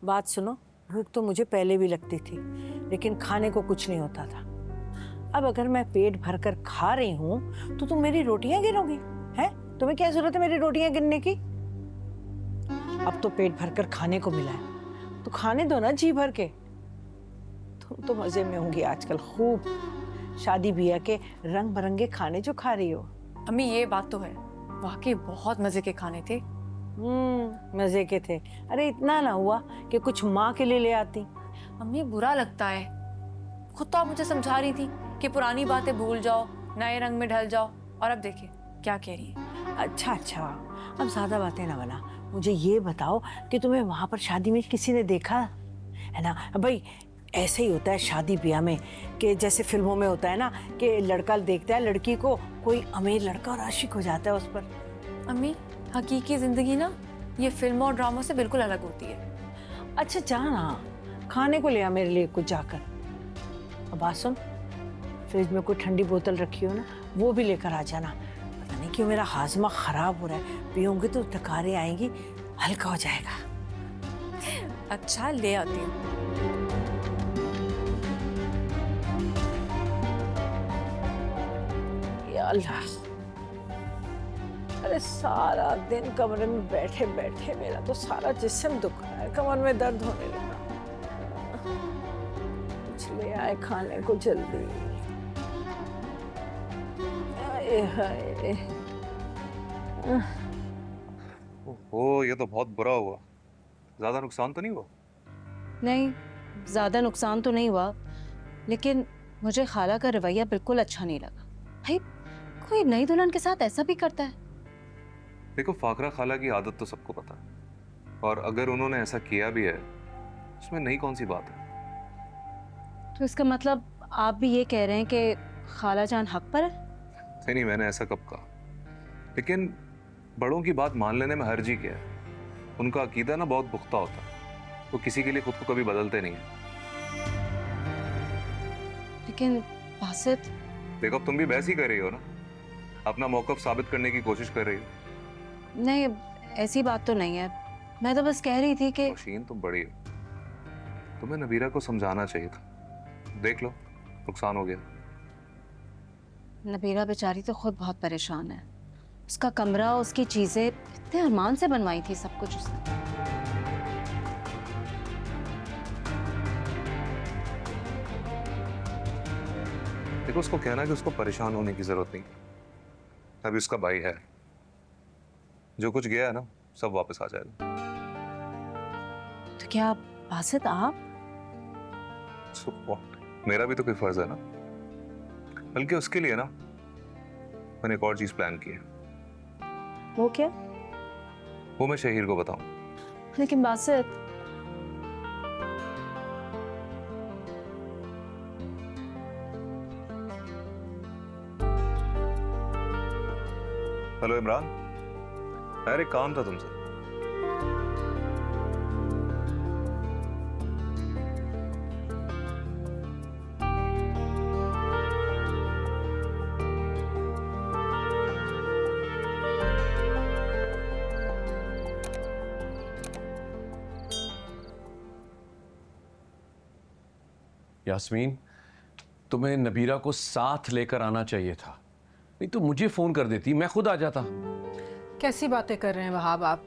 बात सुनो, भूख तो मुझे पहले भी लगती थी, लेकिन खाने को कुछ नहीं होता था। अब अगर मैं पेट भरकर खा रही हूँ तो तुम मेरी रोटियां गिनोगी? हैं? तुम्हें क्या जरूरत है मेरी रोटियां गिनने की? अब तो पेट भरकर खाने को मिला है तो खाने दो ना जी भर के। तुम तो मजे में होंगी आजकल खूब, शादी ब्याह के रंग बिरंगे खाने जो खा रही हो। अम्मी ये बात तो है, वाकई बहुत मजे के खाने थे। मजे के थे। अरे इतना ना हुआ कि कुछ माँ के लिए ले आती। अम्मी बुरा लगता है, खुद तो आप मुझे समझा रही थी कि पुरानी बातें भूल जाओ, नए रंग में ढल जाओ, और अब देखिए क्या कह रही है। अच्छा अच्छा, अब ज्यादा बातें ना बना। मुझे ये बताओ कि तुम्हें वहां पर शादी में किसी ने देखा है ना? भाई ऐसे ही होता है शादी ब्याह में कि जैसे फिल्मों में होता है ना कि लड़का देखता है लड़की को, कोई अमीर लड़का और आशिक हो जाता है उस पर। अम्मी हकीकी जिंदगी ना ये फिल्मों और ड्रामों से बिल्कुल अलग होती है। अच्छा जा ना, खाने को ले आ मेरे लिए कुछ जाकर। अब बात सुन, फ्रिज में कोई ठंडी बोतल रखी हो ना, वो भी लेकर आ जाना। पता नहीं क्यों मेरा हाजमा खराब हो रहा है, पीऊंगी तो डकारें आएंगी, हल्का हो जाएगा। अच्छा ले आती हूँ। या अल्लाह, अरे सारा दिन कमरे में बैठे बैठे मेरा तो सारा जिस्म दुख रहा है, कमर में दर्द होने लगा। कुछ ले आए खाने को जल्दी। आए हाय। ओह, ये तो बहुत बुरा हुआ। ज्यादा नुकसान तो नहीं हुआ? नहीं, ज़्यादा नुकसान तो नहीं हुआ, लेकिन मुझे खाला का रवैया बिल्कुल अच्छा नहीं लगा। भाई कोई नई दुल्हन के साथ ऐसा भी करता है? देखो, फाकरा खाला की आदत तो सबको पता है, और अगर उन्होंने ऐसा किया भी है उसमें नई कौन सी बात है? तो इसका मतलब आप भी ये कह रहे हैं कि खाला जान हक पर है? नहीं, मैंने ऐसा कब कहा? लेकिन बड़ों की बात मान लेने में हर्ज ही क्या है? उनका अकीदा ना बहुत पुख्ता होता है, वो किसी के लिए खुद को कभी बदलते नहीं है। लेकिन बासित, देखो, अब तुम भी बहस ही कर रही हो ना, अपना मौकफ साबित करने की कोशिश कर रही हो। नहीं ऐसी बात तो नहीं है, मैं तो बस कह रही थी कि रोशीन, तुम बड़ी हो, तुम्हें नबीरा को समझाना चाहिए था। देख लो, नुकसान हो गया। नबीरा बेचारी तो खुद बहुत परेशान है। उसका कमरा, उसकी चीजें इतने अरमान से बनवाई थी, सब कुछ उसने। देखो, उसको कहना कि उसको परेशान होने की जरूरत नहीं, अभी उसका भाई है। जो कुछ गया है ना, सब वापस आ जाएगा। तो क्या बासित आप? So what? मेरा भी तो कोई फर्ज है ना, बल्कि उसके लिए ना मैंने एक और चीज प्लान की है। वो क्या? वो मैं शहीर को बताऊं। लेकिन बासित, हेलो इमरान, यार एक काम था तुमसे। यास्मीन, तुम्हें नबीरा को साथ लेकर आना चाहिए था, नहीं तो मुझे फोन कर देती, मैं खुद आ जाता। कैसी बातें कर रहे हैं वहाब आप?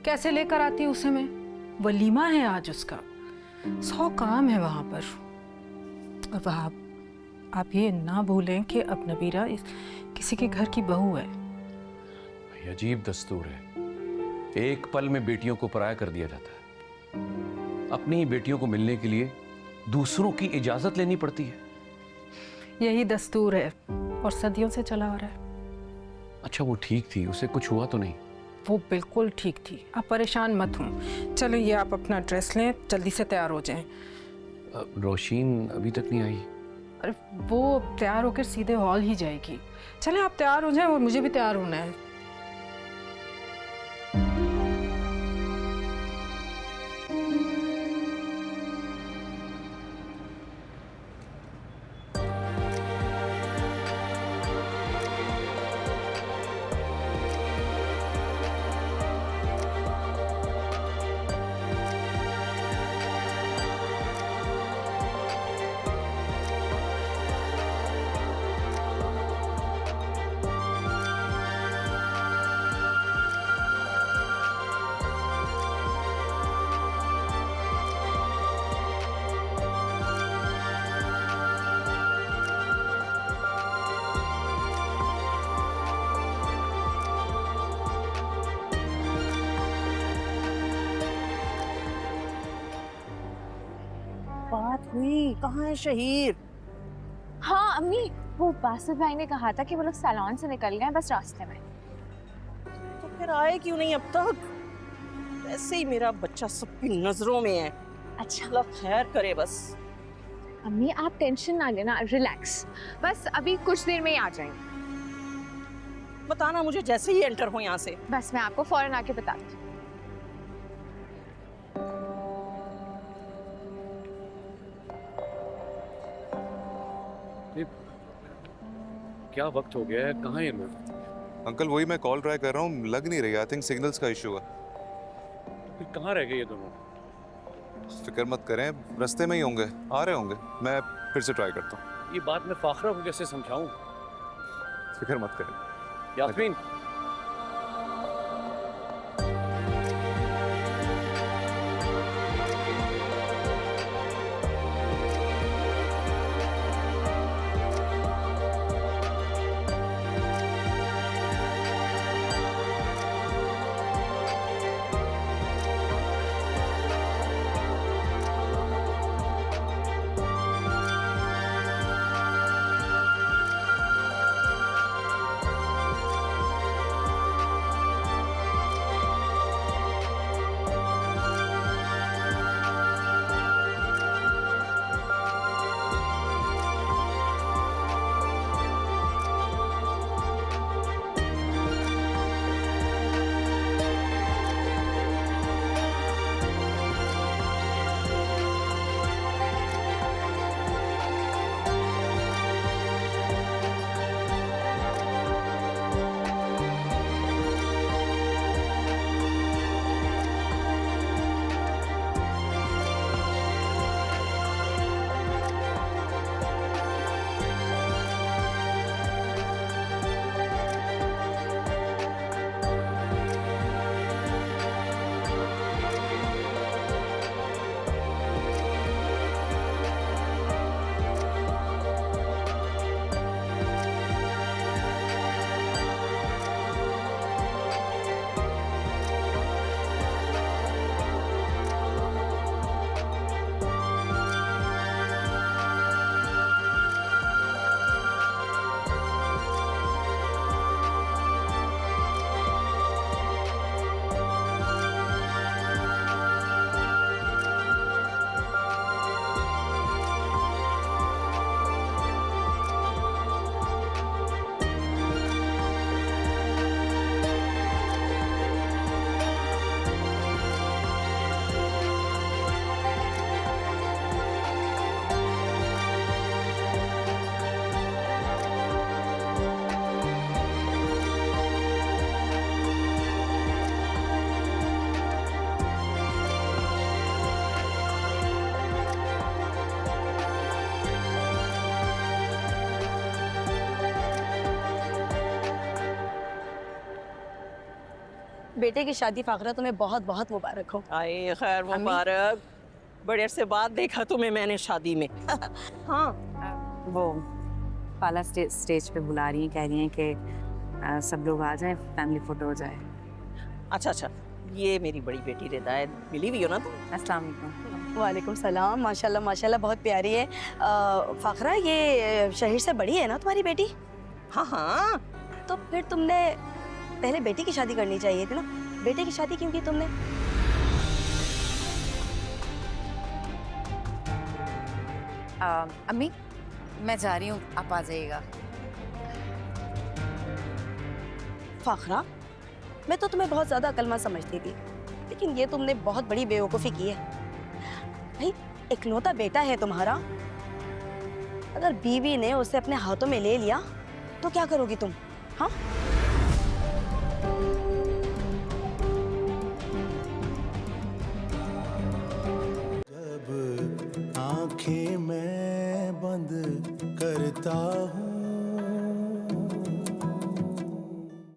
कैसे लेकर आती उसे मैं? वलीमा है आज उसका, 100 काम है वहां पर। और वहाब, आप ये ना भूलें कि अब नबीरा किसी के घर की बहू है। भाई अजीब दस्तूर है, एक पल में बेटियों को पराया कर दिया जाता है। अपनी ही बेटियों को मिलने के लिए दूसरों की इजाजत लेनी पड़ती है। यही दस्तूर है और सदियों से चला आ रहा है। अच्छा वो ठीक थी, उसे कुछ हुआ तो नहीं? वो बिल्कुल ठीक थी, आप परेशान मत हों। चलो ये आप अपना ड्रेस लें, जल्दी से तैयार हो जाएं। रोशीन अभी तक नहीं आई? अरे वो तैयार होकर सीधे हॉल ही जाएगी। चलें आप तैयार हो जाएं, और मुझे भी तैयार होना है। बात हुई, कहाँ है शहीर? हाँ अम्मी, वो बासित भाई ने कहा था कि वो लोग सैलून से निकल गए, बस रास्ते में। तो फिर आए क्यों नहीं अब तक? वैसे ही मेरा बच्चा सबकी नजरों में है। अच्छा अल्लाह खैर करे बस। अम्मी आप टेंशन ना लेना, रिलैक्स, बस अभी कुछ देर में ही आ जाएंगे। बताना मुझे जैसे ही एंटर हो यहाँ से। बस मैं आपको फौरन आके बताती हूँ। क्या वक्त हो गया है, कहाँ ये लोग? अंकल वही मैं कॉल ट्राई कर रहा हूँ, लग नहीं रही। आई थिंक सिग्नल्स का इशू है। फिर कहाँ रह गए ये दोनों? फिक्र मत करें, रास्ते में ही होंगे, आ रहे होंगे। मैं फिर से ट्राई करता हूँ। ये बात मैं फाखरा को कैसे समझाऊं? फिक्र मत करें। यास्मीन, बेटे की शादी फाखरा तुम्हें बहुत बहुत मुबारक हो। आए खैर मुबारक। बड़े अरसे बाद देखा तुम्हें मैंने शादी में। हाँ वो पाला स्टेज पे बुला रही हैं, कह रही हैं कि सब लोग आ जाएं, फैमिली फोटो हो जाए। अच्छा अच्छा, ये मेरी बड़ी बेटी रिदायत, मिली हुई हो ना तुम? अस्सलाम वालेकुम। वालेकुम सलाम। माशाल्लाह माशाल्लाह बहुत प्यारी है। फाखरा ये शहीर से बड़ी है ना तुम्हारी बेटी? हाँ हाँ। तो फिर तुमने पहले बेटी की शादी करनी चाहिए थी ना। बेटे की शादी क्यों की तुमने? अम्मी मैं जा रही हूँ, आप आ जाइएगा। फाखरा, मैं तो तुम्हें बहुत ज्यादा अक्लमंद समझती थी, लेकिन ये तुमने बहुत बड़ी बेवकूफ़ी की है। भाई इकलौता बेटा है तुम्हारा, अगर बीवी ने उसे अपने हाथों में ले लिया तो क्या करोगी तुम? हाँ जब आंखें मैं बंद करता हूँ